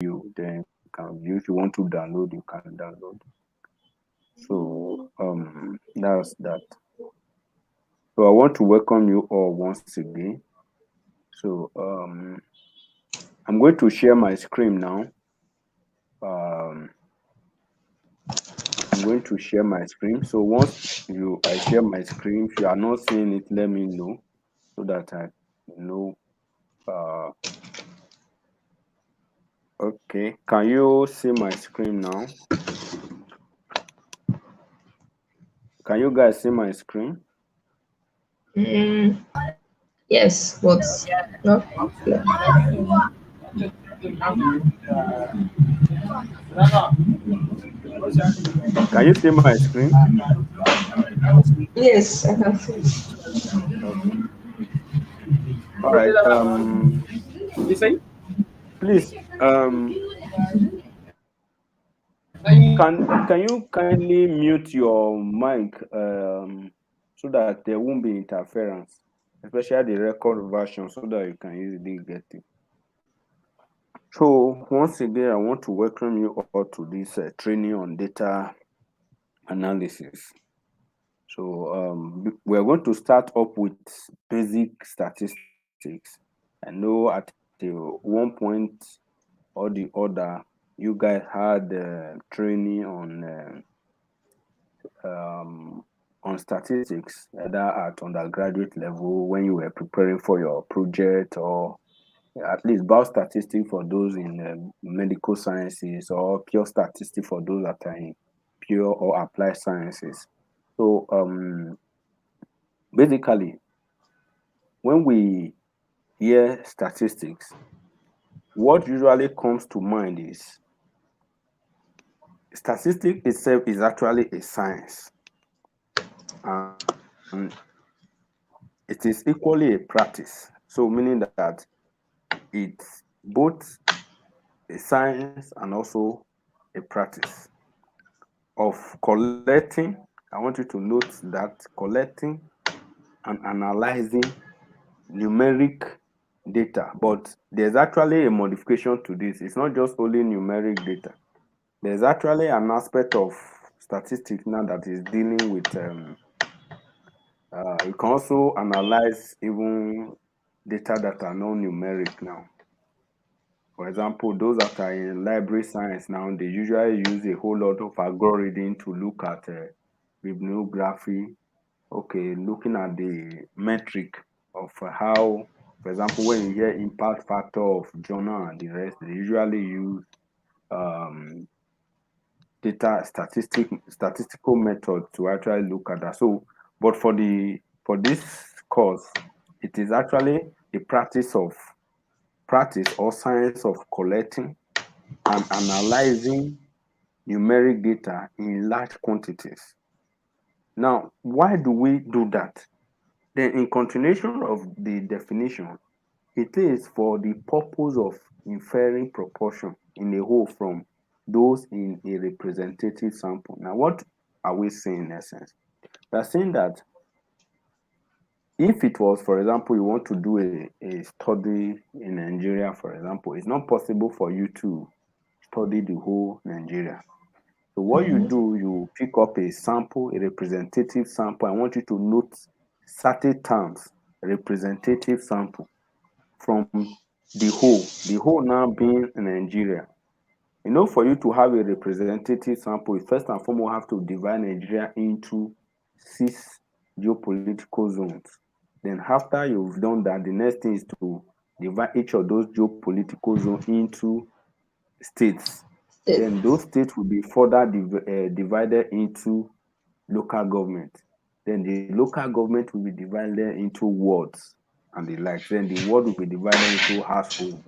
you, then you can view. If you want to download, you can download. So that's that. So I want to welcome you all once again. So I'm going to share my screen now. I'm going to share my screen. So once I share my screen, if you are not seeing it, let me know so that I know. Okay, can you see my screen now? Can you guys see my screen? Yes, but not clear. Can you see my screen? Yes, I can see. Okay. All right. Please, can you kindly mute your mic so that there won't be interference, especially the record version, so that you can easily get it. So once again, I want to welcome you all to this training on data analysis. So we're going to start up with basic statistics. I know at one point or the other, you guys had training on statistics, either at undergraduate level when you were preparing for your project, or at least biostatistics for those in medical sciences, or pure statistics for those that are in pure or applied sciences. So basically, when we hear statistics, what usually comes to mind is statistics itself is actually a science, and it is equally a practice. So meaning that it's both a science and also a practice of collecting. I want you to note that collecting and analyzing numeric data, but there's actually a modification to this. It's not just only numeric data. There's actually an aspect of statistics now that is dealing with you can also analyze even data that are non-numeric now. For example, those that are in library science now, they usually use a whole lot of algorithm to look at bibliography. Okay, looking at the metric of how, for example, when you hear impact factor of journal and the rest, they usually use um, data statistical method to actually look at that. So, but for this course, it is actually the practice or science of collecting and analyzing numeric data in large quantities. Now, why do we do that? Then, in continuation of the definition, it is for the purpose of inferring proportion in a whole from those in a representative sample. Now, what are we saying in essence? We are saying that if it was, for example, you want to do a study in Nigeria, for example, it's not possible for you to study the whole Nigeria. So what you do, you pick up a sample, a representative sample. I want you to note certain terms, representative sample from the whole now being Nigeria. You know, for you to have a representative sample, you first and foremost have to divide Nigeria into 6 geopolitical zones. Then after you've done that, the next thing is to divide each of those geopolitical zones into states. State. Then those states will be further divided into local government. Then the local government will be divided into wards and the like. Then the ward will be divided into households.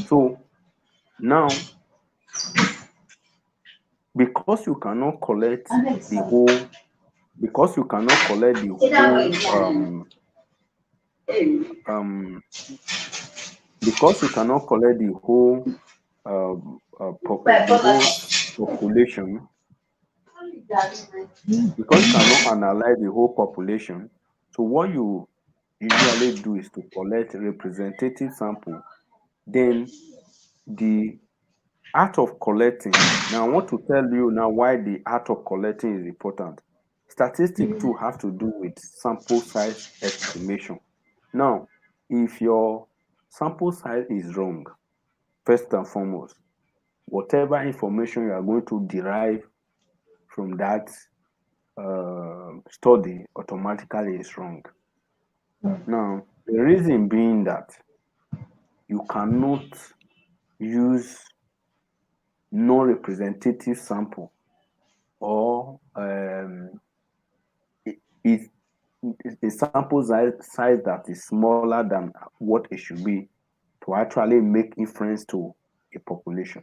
So now, because you cannot collect the whole, because you cannot collect the whole, um, because you cannot collect the whole population, because you cannot analyze the whole population. So what you usually do is to collect representative sample. Then the art of collecting. Now, I want to tell you now why the art of collecting is important. Statistics too have to do with sample size estimation. Now, if your sample size is wrong, first and foremost, whatever information you are going to derive from that study automatically is wrong. Now, the reason being that you cannot use non-representative sample or it a sample size that is smaller than what it should be to actually make inference to a population.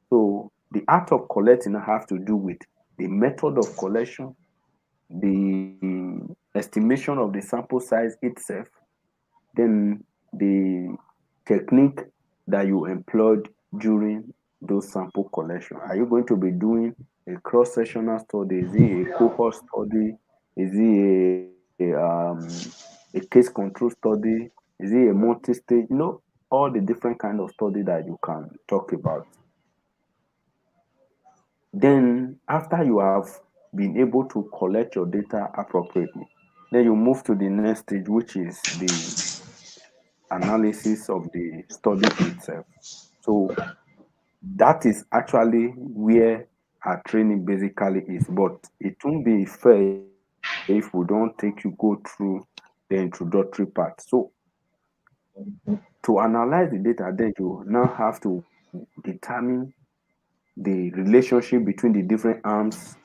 So the art of collecting have to do with the method of collection, the estimation of the sample size itself, then the technique that you employed during those sample collection. Are you going to be doing a cross-sectional study? Is it a cohort study? Is it a case control study? Is it a multi-stage? All the different kind of study that you can talk about. Then after you have been able to collect your data appropriately, then you move to the next stage, which is the analysis of the study itself. So that is actually where our training basically is. But it won't be fair if we don't take you go through the introductory part. So to analyze the data, then you now have to determine the relationship between the different arms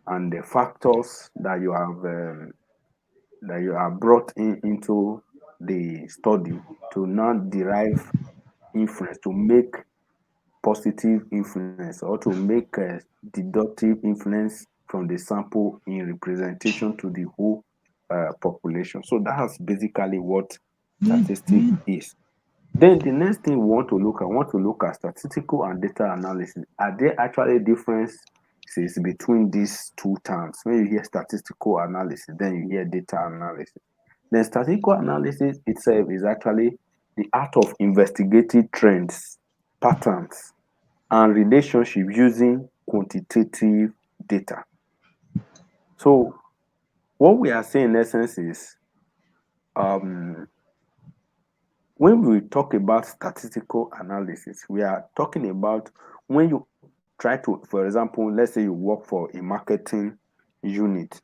and the factors that you have brought into the study to now derive inference, to make positive influence, or to make a deductive influence from the sample in representation to the whole population. So that's basically what statistics is. Then the next thing we want to look at statistical and data analysis. Are there actually differences between these two terms? When you hear statistical analysis, then you hear data analysis. Then statistical analysis itself is actually the art of investigating trends, patterns, and relationship using quantitative data. So what we are saying in essence is um, when we talk about statistical analysis, we are talking about when you try to, for example, let's say you work for a marketing unit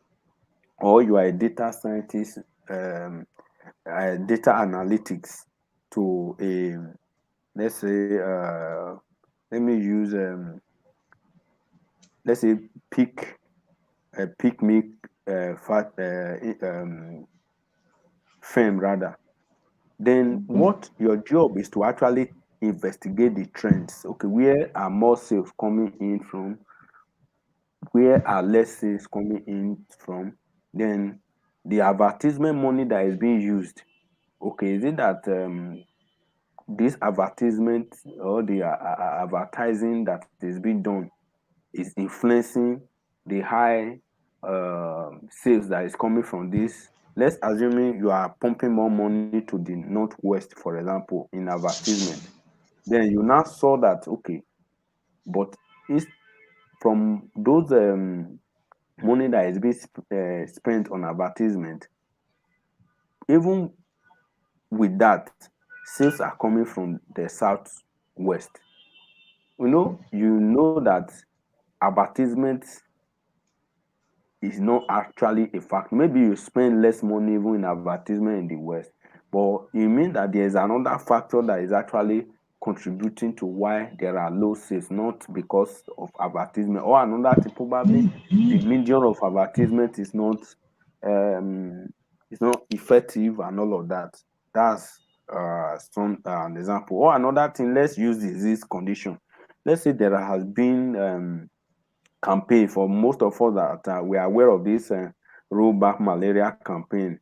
or you are a data scientist, um, data analytics to a, let's say, let me use, let's say, pick, pick me, fat, firm rather. Then what your job is to actually investigate the trends. Okay, where are more sales coming in from? Where are less sales coming in from? Then the advertisement money that is being used. Okay, is it that this advertisement or the advertising that is being done is influencing the high sales that is coming from this? Let's assume you are pumping more money to the northwest, for example, in advertisement. Then you now saw that okay, but it's from those money that is being spent on advertisement, even with that, sales are coming from the southwest. You know that advertisement is not actually a fact. Maybe you spend less money even in advertisement in the West, but it means that there is another factor that is actually contributing to why there are low sales, not because of advertisement, or another thing, probably the medium of advertisement um, is not effective and all of that. That's some an example. Or another thing, let's use disease condition. Let's say there has been campaign for most of us that we are aware of this rollback malaria campaign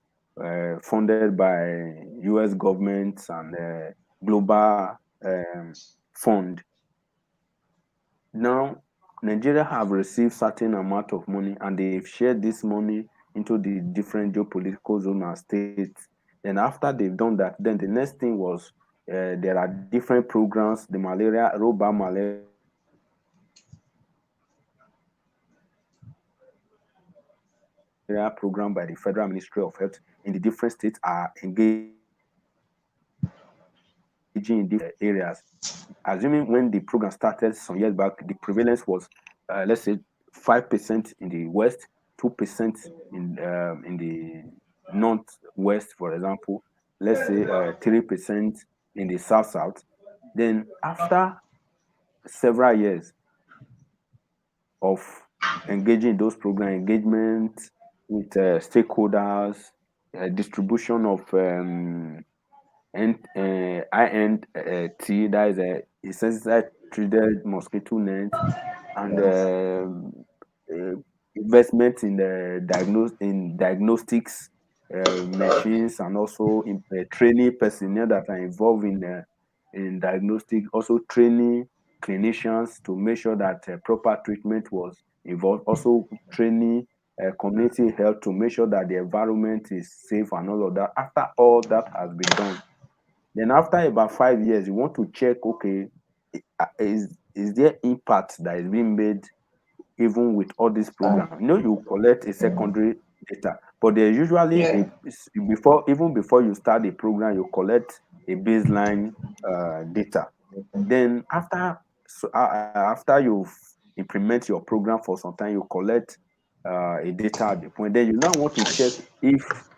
funded by US government and global fund. Now, Nigeria have received certain amount of money and they've shared this money into the different geopolitical zones and states. Then after they've done that, then the next thing was there are different programs, the malaria, rollback malaria program by the Federal Ministry of Health in the different states are engaging in different areas. Assuming when the program started some years back, the prevalence was, let's say, 5% in the west, 2% in the northwest, for example. Let's say 3% in the south. Then after several years of engaging in those program engagement with stakeholders, distribution of and high-end tea, that is a insecticide treated mosquito net, and Yes. uh, investment in diagnostics machines, and also in training personnel that are involved in diagnostic, also training clinicians to make sure that proper treatment was involved, also training community health to make sure that the environment is safe and all of that. After all that has been done, then after about 5 years, you want to check, okay, is there impact that is being made even with all this Ah, program? You know, you collect a mm, secondary data, but there's usually yeah. before, even before you start the program, you collect a baseline data. Then after you've implement your program for some time, you collect a data at the point. Then you now want to check if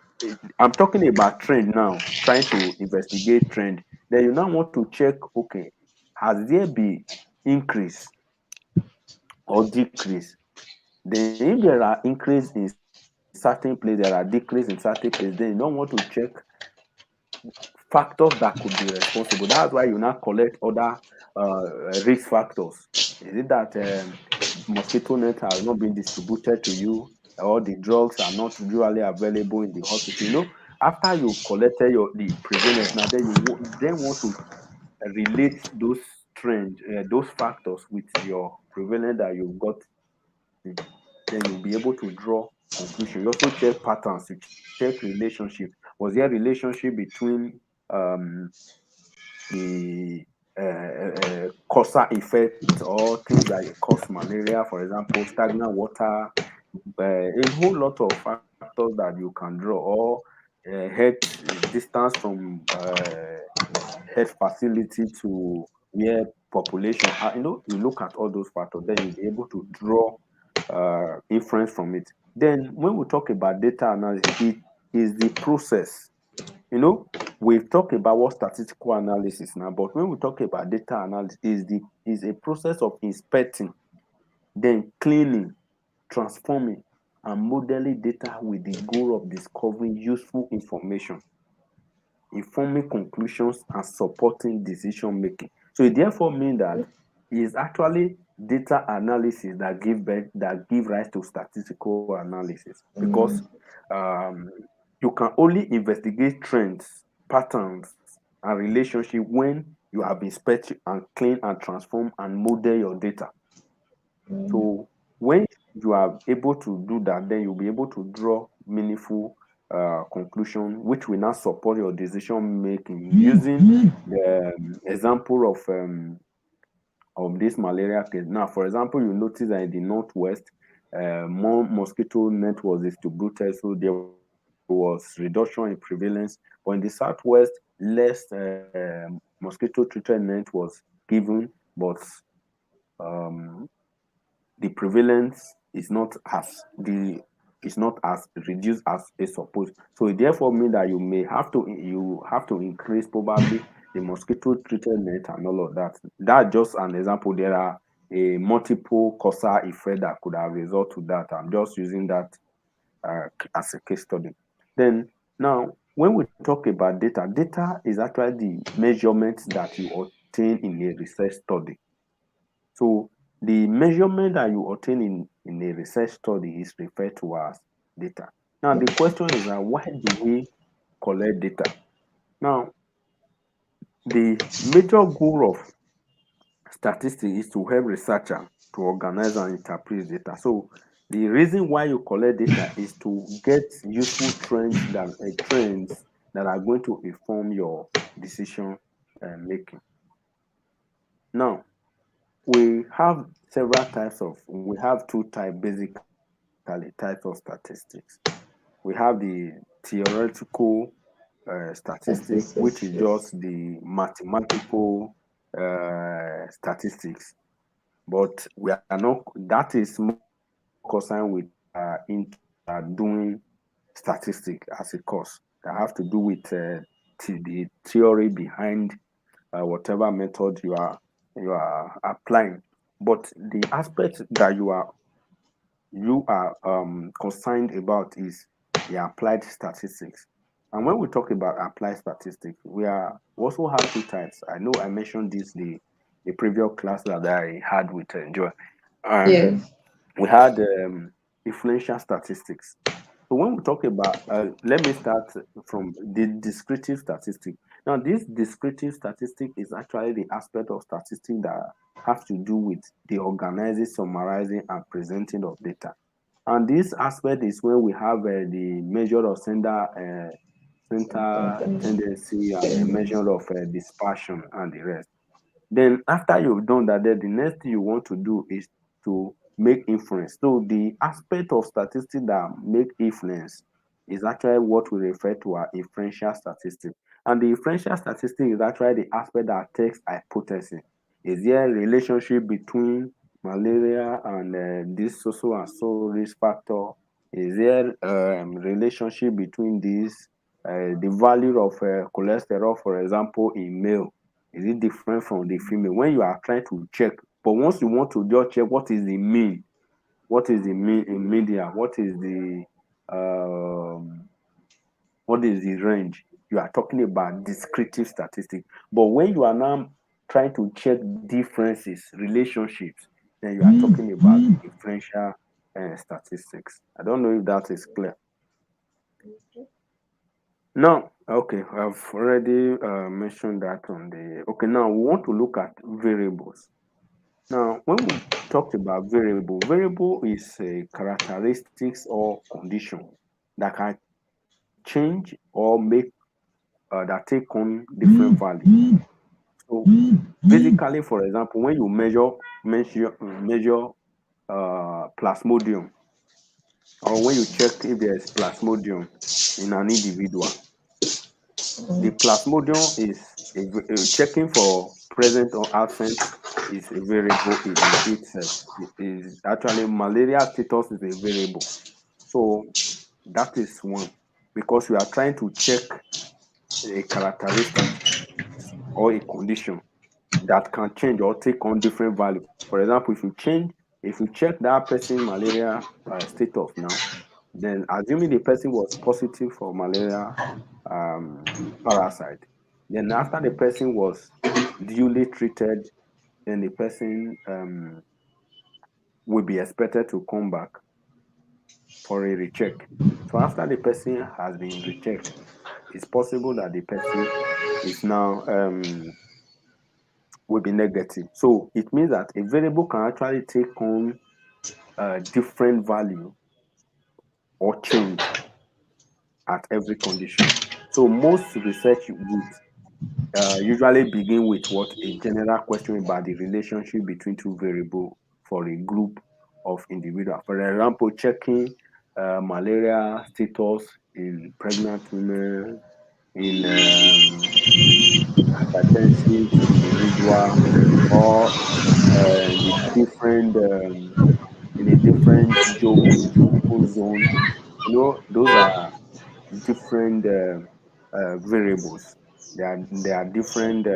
I'm talking about trend now, trying to investigate trend. Then you now want to check, okay, has there been increase or decrease? Then if there are increase in certain place, there are decrease in certain place, then you don't want to check factors that could be responsible. That's why you now collect other risk factors. Is it that mosquito net has not been distributed to you, or the drugs are not usually available in the hospital? You know, after you've collected the prevalence, now then then want to relate those trends, those factors with your prevalence that you've gotten. Then you'll be able to draw conclusion. You also check patterns, you check relationship. Was there relationship between um, the causal effect or things that cause malaria, for example, stagnant water, a whole lot of factors that you can draw, or health distance from health facility to where population are. You know, you look at all those factors, then you'll be able to draw inference from it. Then when we talk about data analysis, it is the process. You know, we've talked about what statistical analysis now, but when we talk about data analysis, is a process of inspecting, then cleaning, transforming, and modeling data with the goal of discovering useful information, informing conclusions, and supporting decision making. So it therefore means that it is actually data analysis that give rise to statistical analysis, because Mm, um, you can only investigate trends, patterns, and relationship when you have inspected and clean and transform and model your data. mm, So when you are able to do that, then you'll be able to draw meaningful conclusion, which will now support your decision making. Using the example of this malaria case. Now, for example, you notice that in the northwest, more mosquito net was distributed, so there was reduction in prevalence. But in the southwest, less mosquito treated net was given, but um, the prevalence is not as reduced as is supposed. So it therefore means that you have to increase probably the mosquito treated net and all of that. That's just an example. There are a multiple causal effect that could have result to that. I'm just using that as a case study. Then now, when we talk about data, data is actually the measurements that you obtain in a research study. So the measurement that you obtain in a research study is referred to as data. Now the question is now, why do we collect data? Now the major goal of statistics is to help researcher to organize and interpret data. So the reason why you collect data is to get useful trends that are going to inform your decision making. Now we have several types of we have two types basically. types of statistics. We have the theoretical statistic, which is SPSS. just the mathematical statistics. But we are not. That is more concerned with doing statistics as a course that have to do with the theory behind whatever method you are applying. But the aspect that you are concerned about is the applied statistics. And when we talk about applied statistics, we also have two types. I know I mentioned this the previous class that I had with Joy. And Yeah. we had influential statistics. So when we talk about, let me start from the descriptive statistic. Now, this descriptive statistic is actually the aspect of statistics that have to do with the organizing, summarizing, and presenting of data. And this aspect is when we have the measure of center tendency and the measure of dispersion and the rest. Then after you've done that, then the next thing you want to do is to make inference. So the aspect of statistics that make inference is actually what we refer to as inferential statistics. And the inferential statistic is actually the aspect that takes hypothesis. Is there a relationship between malaria and this so and so risk factor? Is there relationship between these the value of cholesterol, for example, in male? Is it different from the female? When you are trying to check, but once you want to just check what is the mean, what is the mean in media, um, what is the range, you are talking about descriptive statistics. But when you are now trying to check differences, relationships, then you are talking about differential statistics. I don't know if that is clear. Now, okay, I've already mentioned that on the. Okay, now we want to look at variables. Now, when we talked about variable is a characteristics or condition that can change or make that take on different value. So, basically, for example, when you measure plasmodium, or when you check if there is plasmodium in an individual, the plasmodium is checking for present or absent is a variable in itself. It is actually malaria status is a variable. So that is one because you are trying to check a characteristic or a condition that can change or take on different value. For example, if you check that person malaria status now, then assuming the person was positive for malaria parasite, then after the person was duly treated, then the person will be expected to come back for a recheck. So after the person has been rechecked, it's possible that the person is now will be negative. So it means that a variable can actually take on different value or change at every condition. So most research would usually begin with what a general question about the relationship between two variables for a group of individuals. For example, checking malaria status in pregnant women, in hypertensive individual, or the different in a different geographical zone. You know, those are different variables. There are different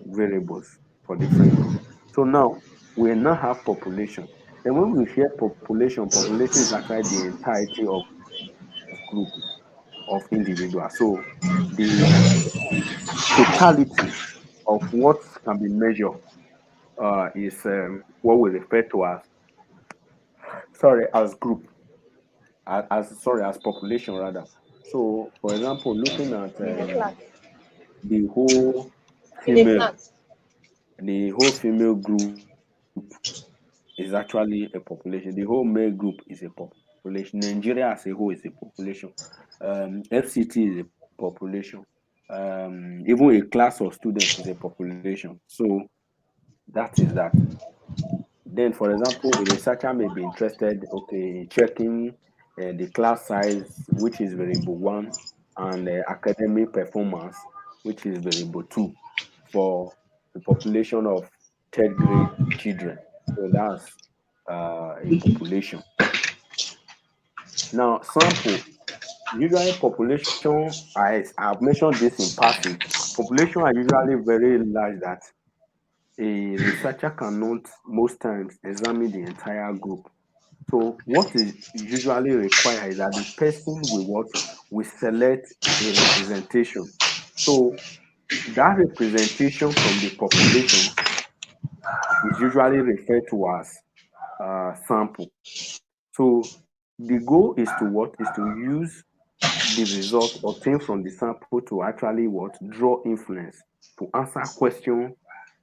variables for different groups. So now we now have population. Then when we hear population, population is actually the entirety of group of individuals. So the totality of what can be measured is what we refer to as as group as population rather. So for example, looking at the whole In a female, class. the whole female group is actually a population. The whole male group is a population. Nigeria as a whole is a population. FCT is a population. Even a class of students is a population. So that is that. Then, for example, a researcher may be interested, okay, in checking the class size, which is variable one, and academic performance, which is variable two, for the population of third grade children. So that's a population. Now, sample. Usually, population, I've mentioned this in passing, population are usually very large that a researcher cannot most times examine the entire group. So what is usually required is that the person will what will select a representation. So that representation from the population is usually referred to as sample. So the goal is to what is to use the result obtained from the sample to actually what draw influence to answer question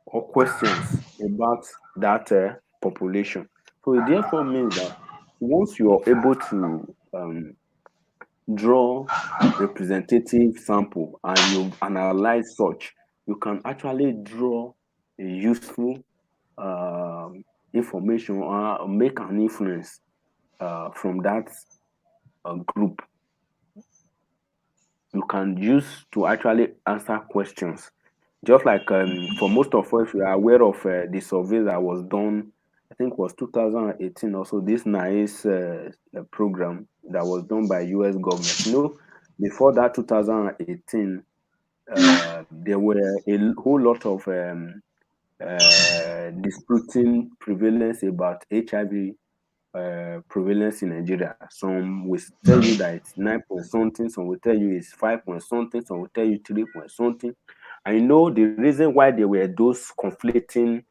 or questions about that population. So it therefore means that once you are able to draw representative sample and you analyze such, you can actually draw a useful um, information or make an influence from that group you can use to actually answer questions. Just like for most of us, we are aware of the survey that was done, I think was 2018 also, this NICE program that was done by US government. You know, before that 2018, there were a whole lot of disputing prevalence about HIV prevalence in Nigeria. Some will tell you that it's 9 point something, some will tell you it's 5 point something, some will tell you 3 point something. I know the reason why there were those conflicting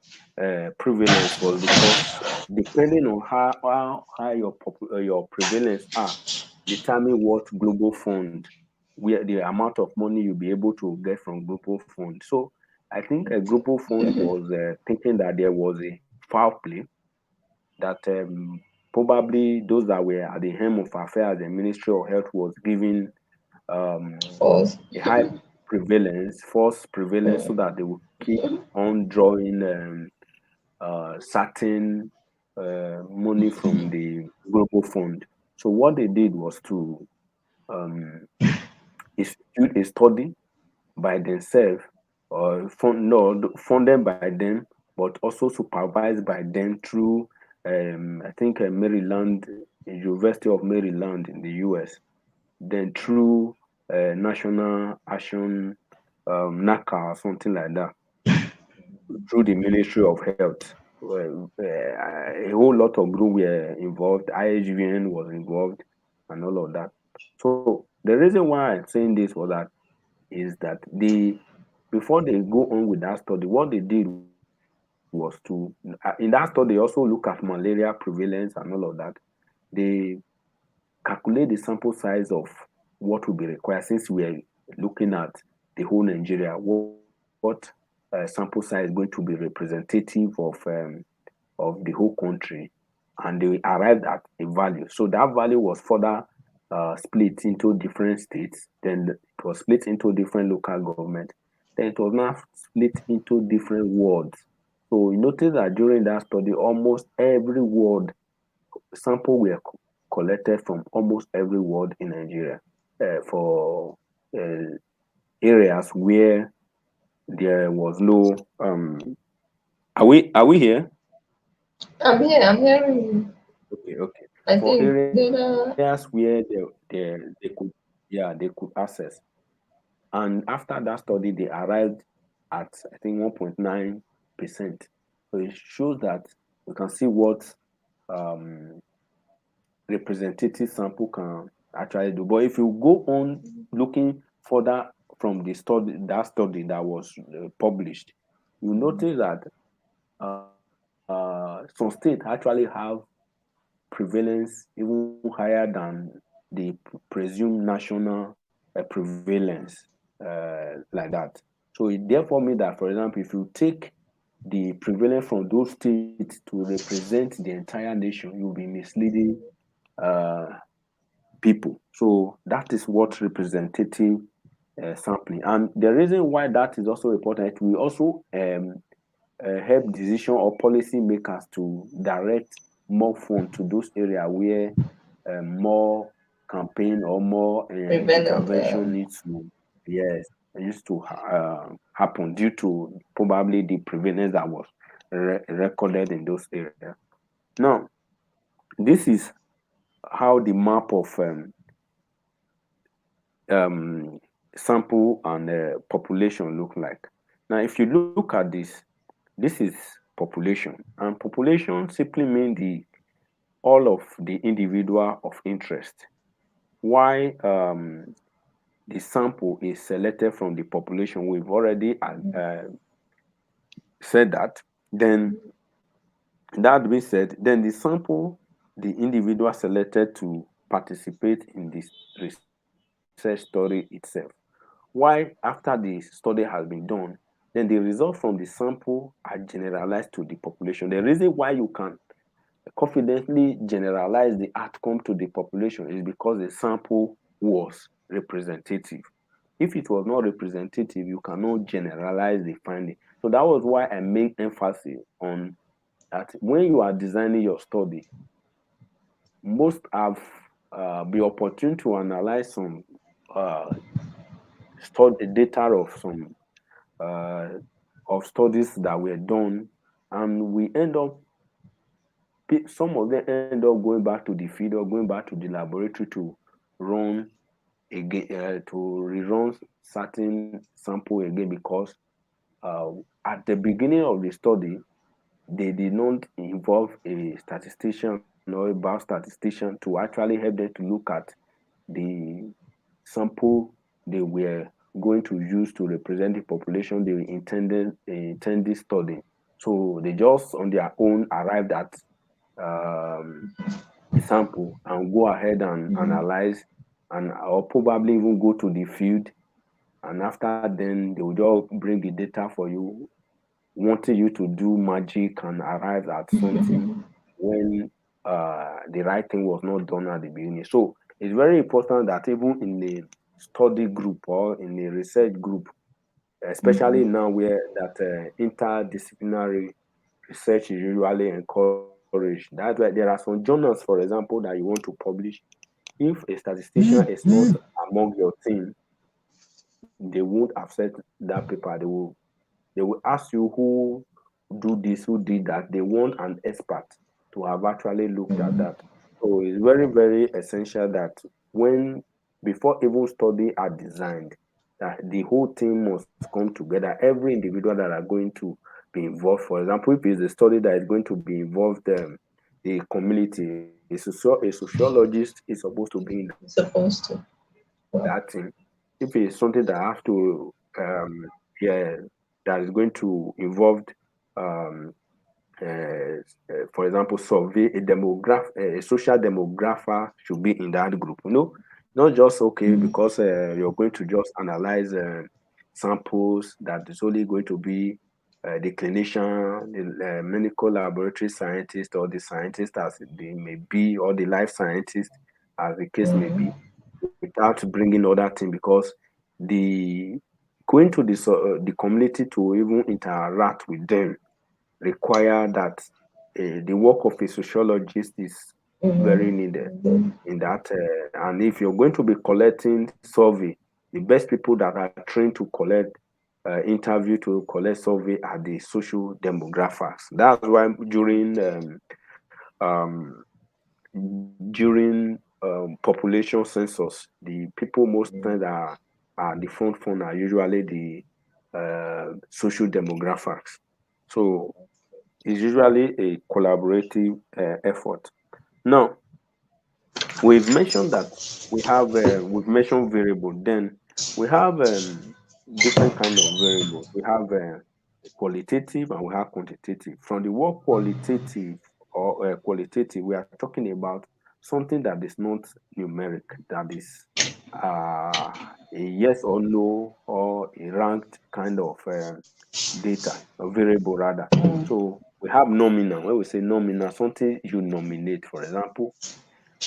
prevalence was because depending on how high your prevalence are, determine what global fund, where the amount of money you'll be able to get from global fund. So I think a global fund was thinking that there was a foul play that probably those that were at the helm of affairs, the Ministry of Health was giving False. a high prevalence, false prevalence, so that they would keep on drawing certain money from the global fund. So what they did was to um, institute a study by themselves, or funded by them, but also supervised by them through, I think, Maryland, University of Maryland in the US, then through National Action, NACA or something like that, through the Ministry of Health. Well, a whole lot of group were involved. IHVN was involved, and all of that. So the reason why I'm saying this was that is that they before they go on with that study, what they did was to in that study they also look at malaria prevalence and all of that. They calculate the sample size of what will be required since we're looking at the whole Nigeria. What sample size is going to be representative of the whole country, and they arrived at a value. So that value was further split into different states. Then it was split into different local government. Then it was now split into different wards. So you notice that during that study, almost every ward sample were collected from almost every ward in Nigeria for uh, areas where there was no. Are we here? I'm here. I'm hearing you. Okay, okay. I For think the areas other. where they could, yeah, they could access. And after that study, they arrived at, I think, 1.9%. So it shows that you can see what um, representative sample can actually do. But if you go on looking further from the study, that study that was published, you notice that some states actually have prevalence even higher than the presumed national prevalence, like that. So it therefore means that, for example, if you take the prevalence from those states to represent the entire nation, you'll be misleading uh, people. So that is what representative sampling. And the reason why that is also important, we also help decision or policy makers to direct more funds to those areas where more campaign or more Prevalent. intervention needs to, yes, used to happen due to probably the prevalence that was recorded in those areas. Now, this is how the map of um, sample and population look like. Now, if you look at this is population, and population simply means the all of the individual of interest. Why the sample is selected from the population, we've already said that. Then that being said, then the sample, the individual selected to participate in this research story itself. Why, after the study has been done, then the results from the sample are generalized to the population. The reason why you can confidently generalize the outcome to the population is because the sample was representative. If it was not representative, you cannot generalize the finding. So that was why I make emphasis on that when you are designing your study, most have be opportune to analyze some uh, study data uh, of studies that were done, and we end up some of them end up going back to the field or going back to the laboratory to run again to rerun certain sample again because uh, at the beginning of the study they did not involve a statistician or a biostatistician to actually help them to look at the sample they were going to use to represent the population they intended studying. So they just on their own arrived at um, the sample and go ahead and analyze and or probably even go to the field, and after then they will just bring the data for you, wanting you to do magic and arrive at something when the right thing was not done at the beginning. So it's very important that even in a study group or in a research group, especially now where that interdisciplinary research is usually encouraged. That's why there are some journals, for example, that you want to publish. If a statistician is not among your team, they won't accept that paper. They will ask you who do this, who did that. They want an expert to have actually looked at that. So it's very, very essential that when before even study are designed, that the whole team must come together. Every individual that are going to be involved. For example, if it's a study that is going to be involved the community, a sociologist is supposed to be in Supposed to. Wow. that thing. If it's something that have to yeah, that is going to involve um for example, survey a social demographer should be in that group. Not just okay because you're going to just analyze samples that is only going to be the clinician, the medical laboratory scientist, or the scientist as they may be, or the life scientist as the case may be, without bringing other things, because the going to the community to even interact with them require that the work of a sociologist is very needed in that. And if you're going to be collecting survey, the best people that are trained to collect interview to collect survey are the social demographers. That's why during population census, the people most times are the front are usually the social demographers. So it's usually a collaborative effort. Now, we've mentioned that we've mentioned variable. Then we have different kind of variables. We have qualitative and we have quantitative. From the word qualitative or qualitative, we are talking about something that is not numeric, that is a yes or no or a ranked kind of data, a variable rather. So we have nominal. When we say nominal, something you nominate. For example,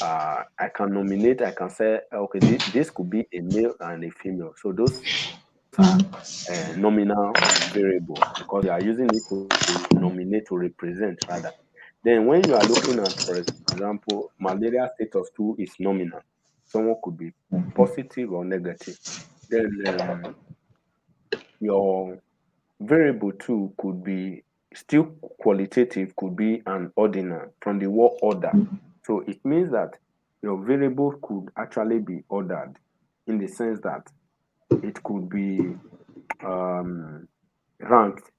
I can nominate. I can say, okay, this could be a male and a female. So those nominal variable because you are using it to nominate, to represent rather. Then when you are looking at, for example, malaria status 2 is nominal. Someone could be positive or negative. Then your variable 2 could be still qualitative, could be an ordinal from the word order. So it means that your variable could actually be ordered in the sense that it could be ranked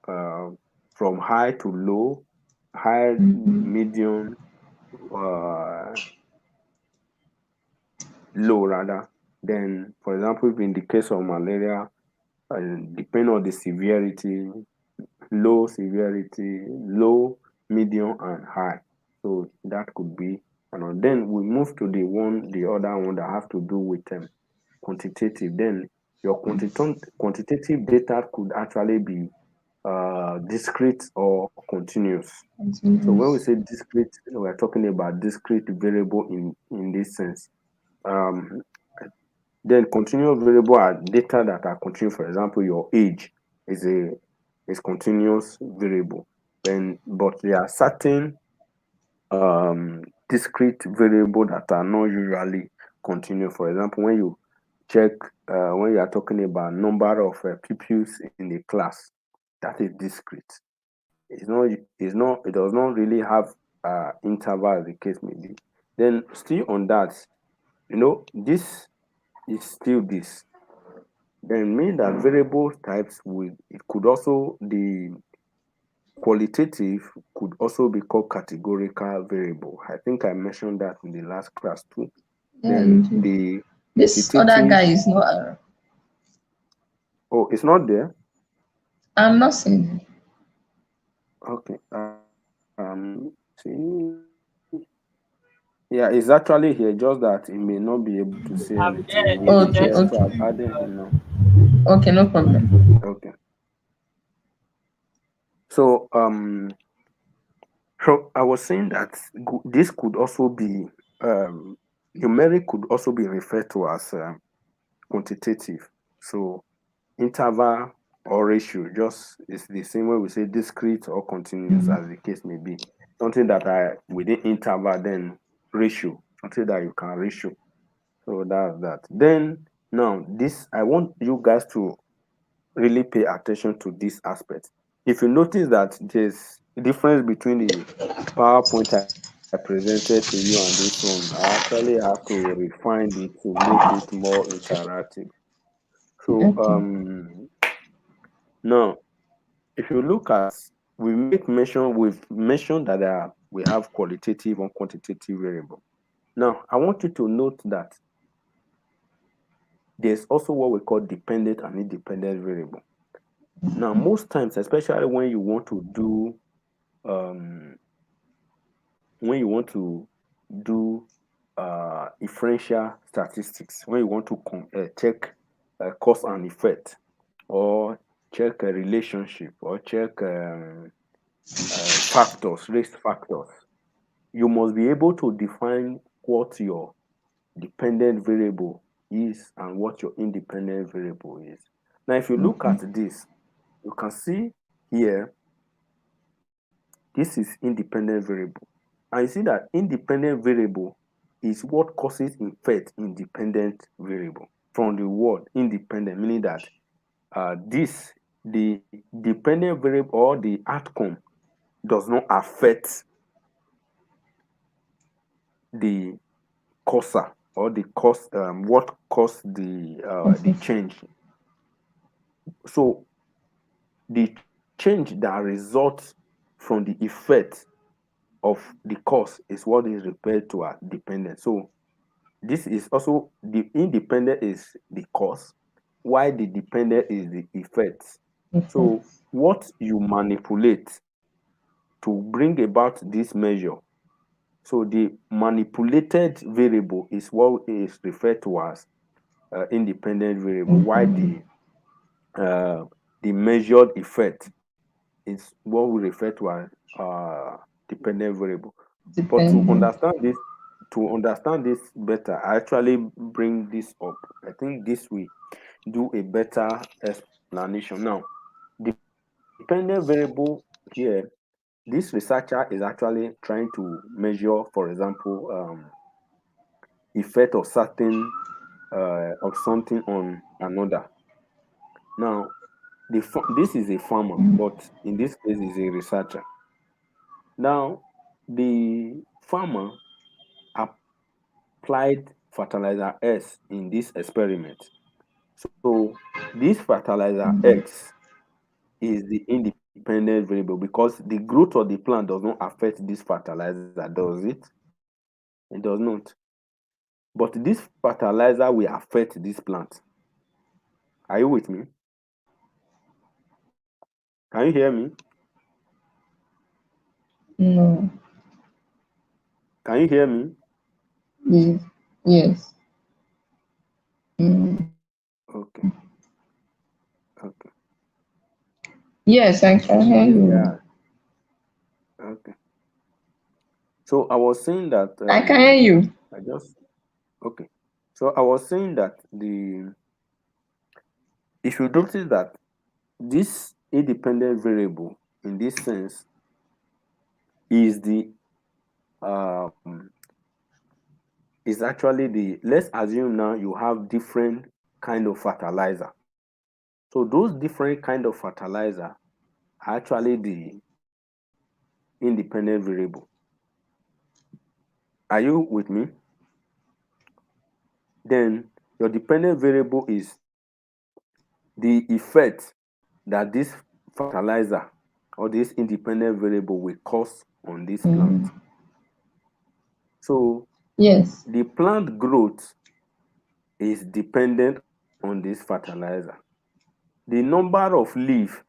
from high to low, high, medium, uh, low rather. Then, for example, if in the case of malaria, depending on the severity, low severity, low, medium, and high. So that could be. And then we move to the other one that have to do with quantitative. Then your quantitative data could actually be discrete or continuous. So when we say discrete, we're talking about discrete variable in this sense. Um, then continuous variable are data that are continuous. For example, your age is continuous variable. But there are certain discrete variable that are not usually continuous. For example, when you check when you are talking about number of pupils in the class, that is discrete. It does not really have interval as the case may be. Then still on that, this is still this. Then mean that variable types it could also the qualitative could also be called categorical variable. I think I mentioned that in the last class too. Yeah, you Then do. the This other quantitative, guy is not around. oh, it's not there. I'm not seeing it. Okay. See, yeah, it's actually here. Just that he may not be able to see I'm anything. there. We'll It's be Okay, there, just so okay. I've added him now. Okay, no problem. Okay. So so I was saying that this could also be numeric could also be referred to as quantitative. So interval or ratio just is the same way we say discrete or continuous as the case may be. Something that I within interval, then ratio, something that you can ratio. So that's that. Then now this I want you guys to really pay attention to this aspect. If you notice that there's a difference between the PowerPoint I presented to you and this one, I actually have to refine it to make it more interactive. So Okay. now if you look at we've mentioned that we have qualitative and quantitative variable. Now I want you to note that there's also what we call dependent and independent variable. Now most times, especially when you want to do um, do differential statistics, when you want to check cause and effect, or check a relationship, or check factors, risk factors, you must be able to define what your dependent variable is and what your independent variable is. Now, if you look at this, you can see here, this is independent variable. And you see that independent variable is what causes effect in dependent variable. From the word independent, meaning that the dependent variable or the outcome does not affect the causer or the cause, what caused the change. So the change that results from the effect of the cause is what is referred to as dependent. So this is also the independent is the cause, while the dependent is the effect. Okay. So what you manipulate to bring about this measure, so the manipulated variable is what is referred to as independent variable, while the measured effect is what we refer to as dependent variable. But Dependent. to understand this better, I actually bring this up. I think this way do a better explanation. Now, dependent variable here, this researcher is actually trying to measure, for example, effect of something on another. Now, this is a farmer, but in this case, is a researcher. Now, the farmer applied fertilizer S in this experiment. So, this fertilizer X is the independent variable because the growth of the plant does not affect this fertilizer, does it? It does not. But this fertilizer will affect this plant. Are you with me? Can you hear me? No. Can you hear me? Yes. Yes. Mm. Okay. Okay. Yes, I can hear you. Yeah. Okay. So I was saying that I can hear you. I just okay. So I was saying that the if you notice that this independent variable in this sense is the um is actually the, let's assume now you have different kind of fertilizer. So those different kind of fertilizer are actually the independent variable. Are you with me? Then your dependent variable is the effect that this fertilizer or this independent variable will cause on this plant. So Yes. the plant growth is dependent on this fertilizer. The number of leaf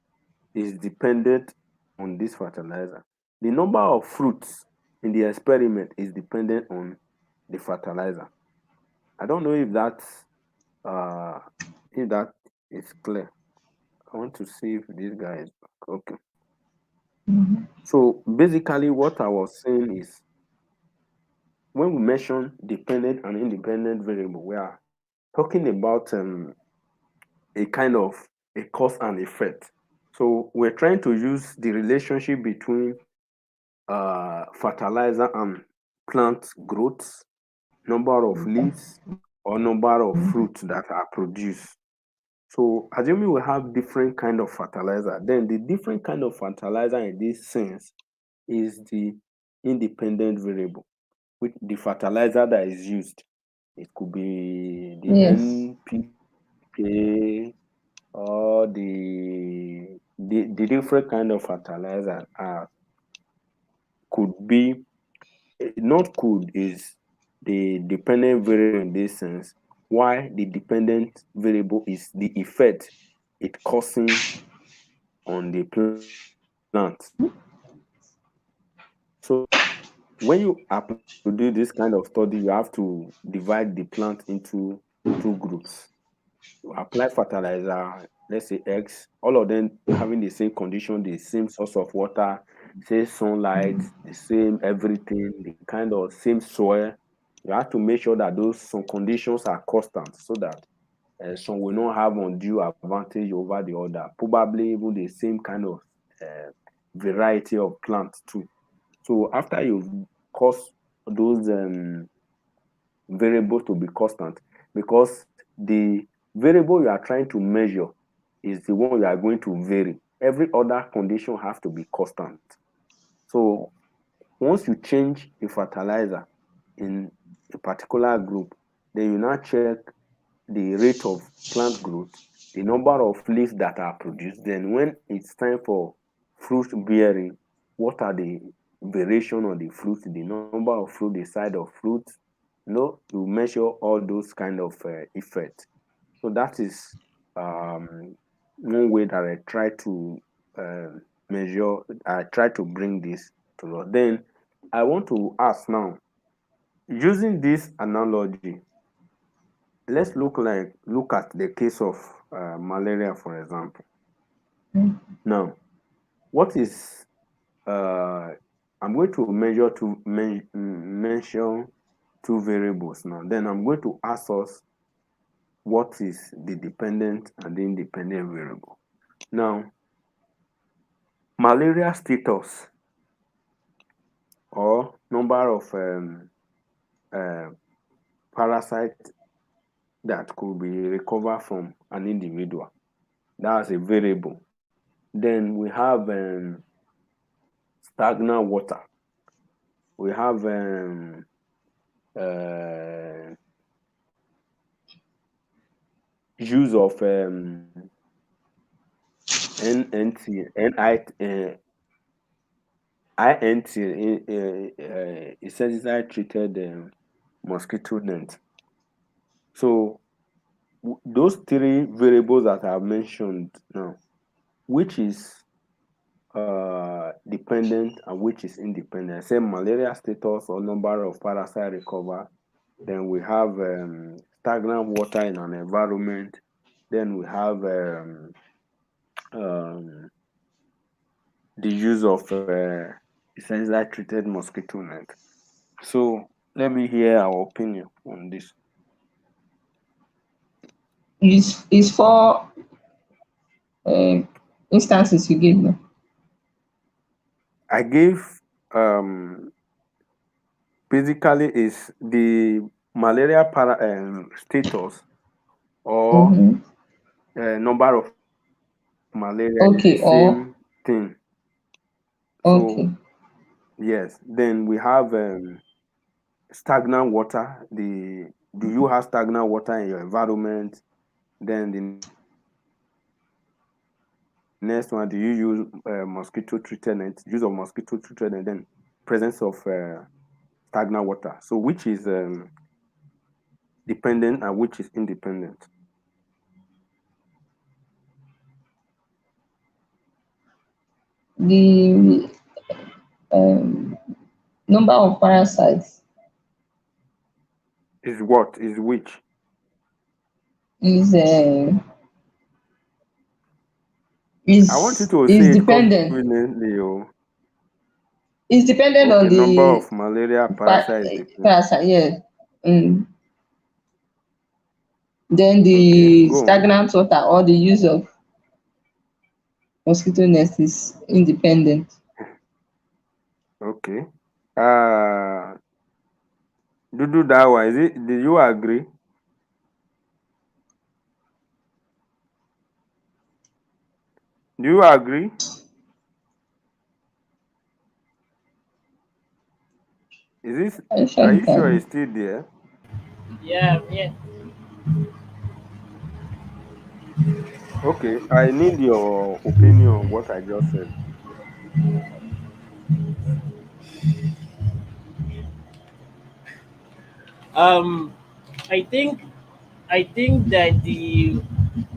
is dependent on this fertilizer. The number of fruits in the experiment is dependent on the fertilizer. I don't know uh, if that is clear. I want to see if this guy is back. Okay. So basically, what I was saying is when we mention dependent and independent variable, we are talking about a kind of a cause and effect. So we're trying to use the relationship between fertilizer and plant growth, number of leaves, or number of fruits that are produced. So assuming we have different kind of fertilizer, then the different kind of fertilizer in this sense is the independent variable, with the fertilizer that is used. It could be the Yes. NPK or the different kind of fertilizer could be not could is the dependent variable in this sense, why the dependent variable is the effect it causing on the plant. So when you apply to do this kind of study, you have to divide the plant into two groups. You apply fertilizer, let's say X, all of them having the same condition, the same source of water, same sunlight, the same everything, the kind of same soil. You have to make sure that those some conditions are constant so that some will not have undue advantage over the other. Probably even the same kind of uh, variety of plants too. So after you've caused those variables to be constant, because the variable you are trying to measure is the one you are going to vary. Every other condition has to be constant. So once you change the fertilizer in a particular group, then you now check the rate of plant growth, the number of leaves that are produced. Then when it's time for fruit bearing, what are the variation of the fruit, the number of fruit, the size of fruit, you measure all those kind of effects. So that is one way that I try to measure, I try to bring this to us. Then I want to ask now, using this analogy, let's look at the case of malaria, for example. Now, what is I'm going to mention two variables now. Then I'm going to ask us what is the dependent and the independent variable. Now, malaria status or number of uh, parasites that could be recovered from an individual. That's a variable. Then we have stagnant water. We have uh, use of NNT, INT, insecticide treated mosquito net. So those three variables that I've mentioned now, which is dependent and which is independent. Say malaria status or number of parasite recover. Then we have stagnant water in an environment. Then we have um, the use of essentially treated mosquito net. So let me hear our opinion on this. Is four um instances you gave now. I gave basically is the malaria status or Mm-hmm. number of malaria is the same Okay, thing. So okay. yes, then we have stagnant water. The do you have stagnant water in your environment? Then the next one, do you use mosquito treated net? Use of mosquito treated net, then presence of stagnant water. So which is dependent and which is independent? The um number of parasites Is what is which? is I want you is to is say it dependent. conveniently. Oh, Is dependent on okay. Number the of malaria parasite is dependent. parasite, yeah. Mm. Then Okay, the go on. stagnant water or the use of mosquito nest is independent. Okay. Uh, do that one. Is it? Do you agree? Do you agree? Is this? Are you sure Are you you sure can? it's still there? Yeah, yeah. Okay. I need your opinion on what I just said. Um, I think I think that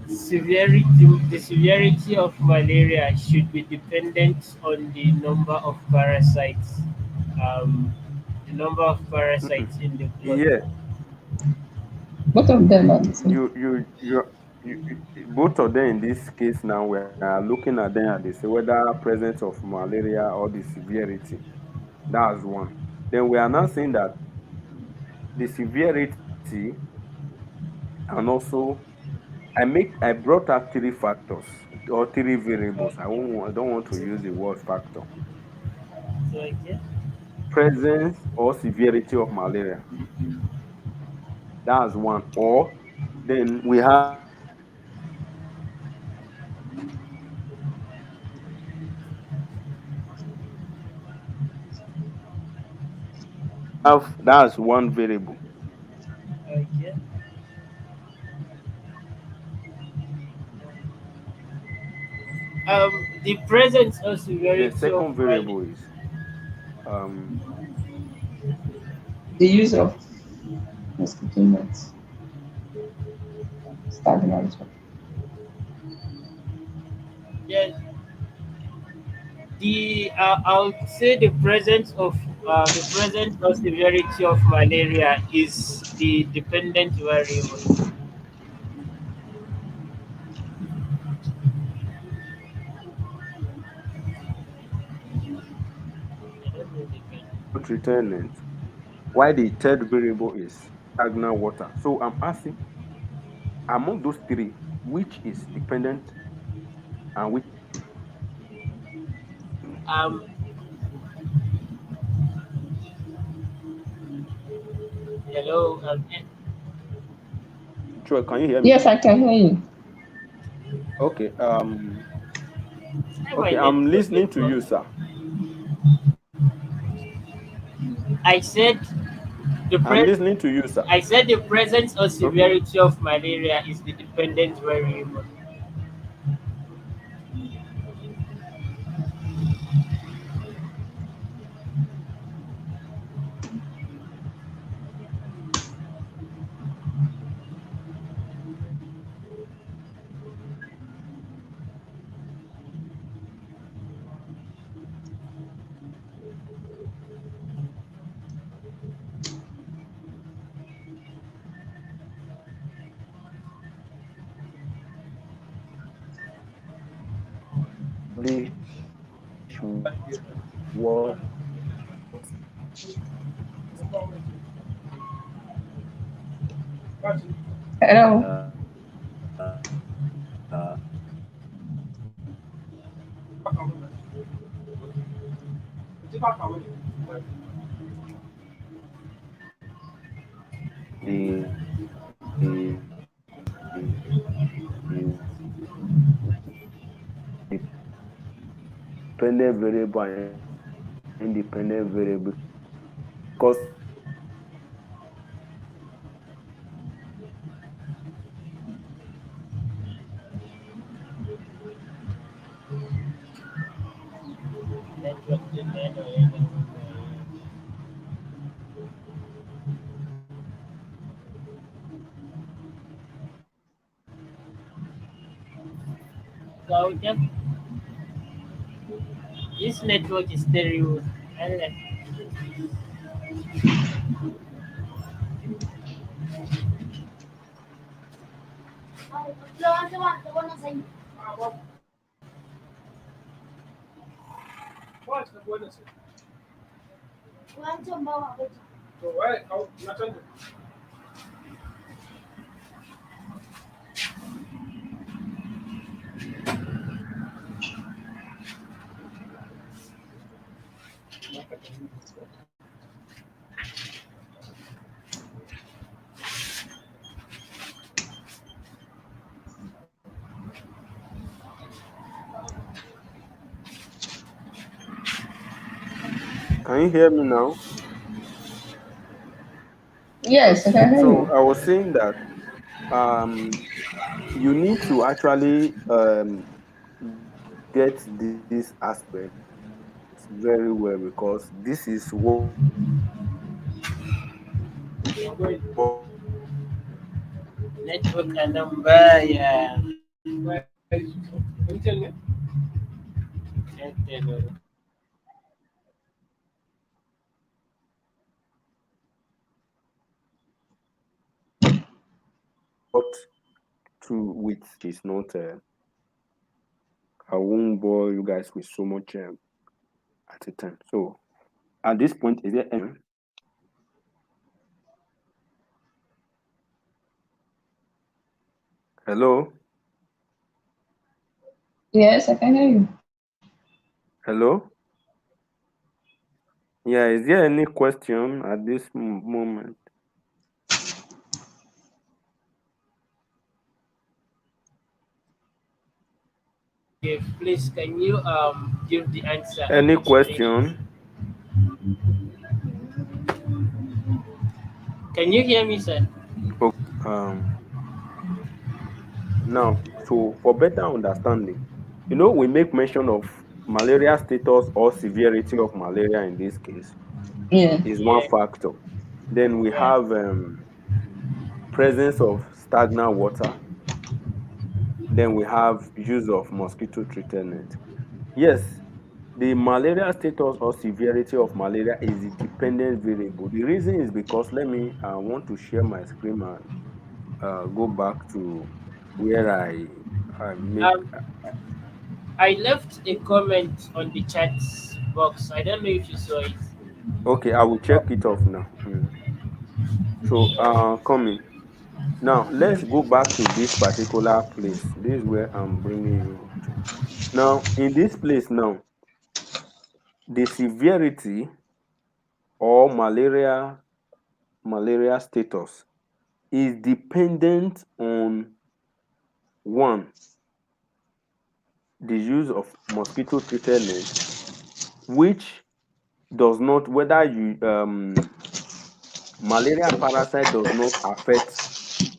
severity the severity of malaria should be dependent on the number of parasites. Um, the number of Mm-mm. parasites in the blood. Yeah. Both of them are the same. Both of them in this case now we are looking at them and they say whether presence of malaria or the severity. That's one. Then we are now saying that the severity and also I brought up three factors or three variables. I don't want to use the word factor. Okay. Presence or severity of malaria. That's one. Or then we have that's one variable. Okay. The presence or The severity of second malaria. variable is um The use of mosquito nets, stagnant water. Yeah, I would say the presence or severity of malaria is the dependent variable. I don't know the kind. treatment. Why the third variable is stagnant water. So I'm asking, among those three, which is dependent and which is independent? Um, hello. Joy, can you hear me? Yes, I can hear you. Okay. My Okay, I'm network listening to network. you, sir. I said the I'm pre- listening to you, sir. I said the presence or Okay. severity of malaria is the dependent variable. What Hello. the dependent variable and independent variable, because Network dependent or anything. So just this network is terrible. Allah. can you hear me now? Yes, I can hear So you. I was saying that um, you need to actually get this aspect very well, because this is what Network number, yeah. to with is not. I won't bore you guys with so much at a time. So at this point, is there any? Hello, Yes, I can hear you. hello. Yeah, is there any question at this moment? Okay, please can you give the answer and Any explain it? question? Can you hear me, sir? Okay. Now, so for better understanding, we make mention of malaria status or severity of malaria in this case Yeah. is one Yeah, factor. Then we yeah. have presence of stagnant water. Then we have use of mosquito treated net. Yes, the malaria status or severity of malaria is a dependent variable. The reason is because let me I want to share my screen and go back to where I make. Um, I left a comment on the chat box. I don't know if you saw it. Okay, I will check it off now. So coming. Now let's go back to this particular place. This is where I'm bringing you to. Now in this place now, the severity or malaria status is dependent on one, the use of mosquito treated net, which does not, whether you malaria parasite does not affect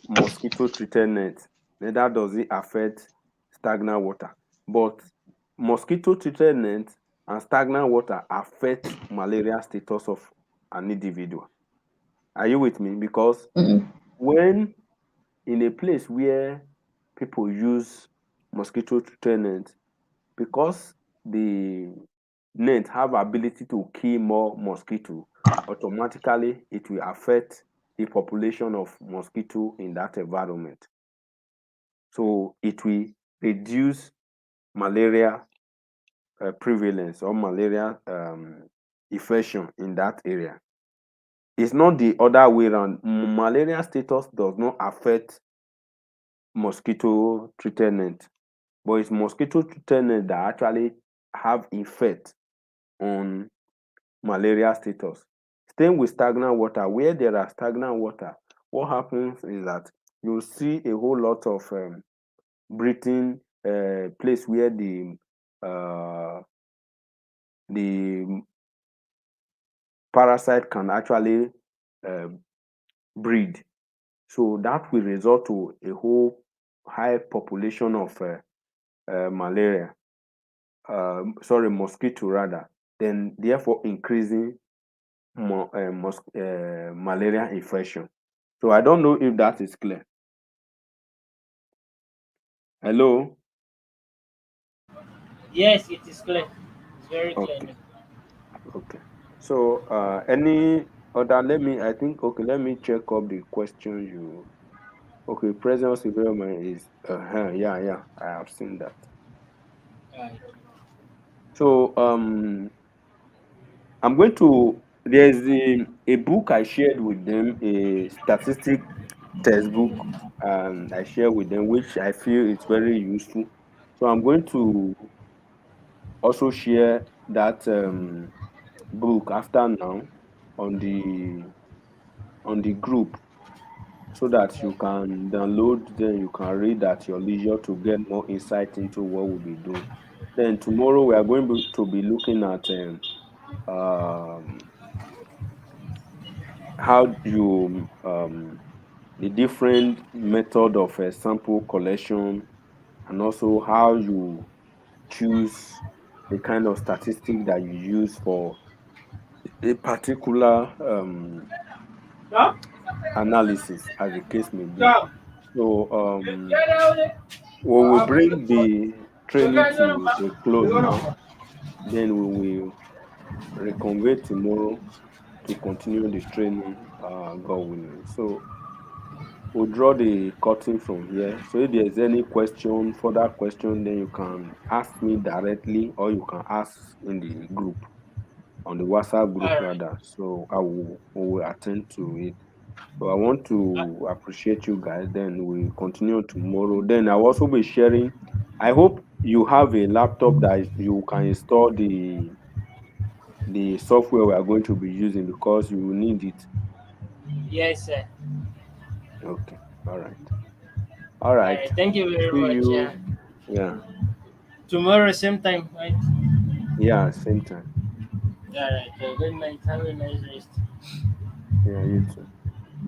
mosquito treated net, neither does it affect stagnant water. But mosquito treated net and stagnant water affect malaria status of an individual. Are you with me? Because Mm-mm. when in a place where people use mosquito treated net, because the net have ability to kill more mosquito, automatically it will affect the population of mosquito in that environment. So it will reduce malaria prevalence or malaria infection in that area. It's not the other way around. Malaria status does not affect mosquito treated net, but it's mosquito treated net that actually have effect on malaria status. Staying with stagnant water, where there are stagnant water, what happens is that you see a whole lot of breathing place where the parasite can actually uh, breed. So that will result to a whole high population of malaria, sorry, mosquito rather, then therefore increasing malaria infection. So I don't know if that is clear. Hello? Yes, it is clear. It's very clear Okay, now. okay. So any other, let me, I think, okay, let me check up the question you, okay, presence environment is, yeah, yeah, I have seen that. Right. So I'm going to, there's a book I shared with them, a statistic textbook, I share with them, which I feel is very useful. So I'm going to also share that book after now on the group, so that you can download, then you can read at your leisure to get more insight into what we'll be doing. Then tomorrow we are going to be looking at um, how you the different method of sample collection, and also how you choose the kind of statistic that you use for a particular Stop. analysis, as the case may be. Stop. So Get out of it. we will bring the training to a close now. Then we will reconvene tomorrow to continue the training, God willing. So we'll draw the curtain from here. So if there's any question, further question, then you can ask me directly, or you can ask in the group, on the WhatsApp group All right. rather. So I will attend to it. So I want to appreciate you guys. Then we continue tomorrow. Then I'll also be sharing. I hope you have a laptop that you can install the software we are going to be using, because you will need it. Yes, sir. Okay. All right. All All right. right. Thank you very See much. Yeah. you. Yeah. Tomorrow, same time, right? Yeah. Same time. All right. Good night. Have a nice rest. Yeah. You too.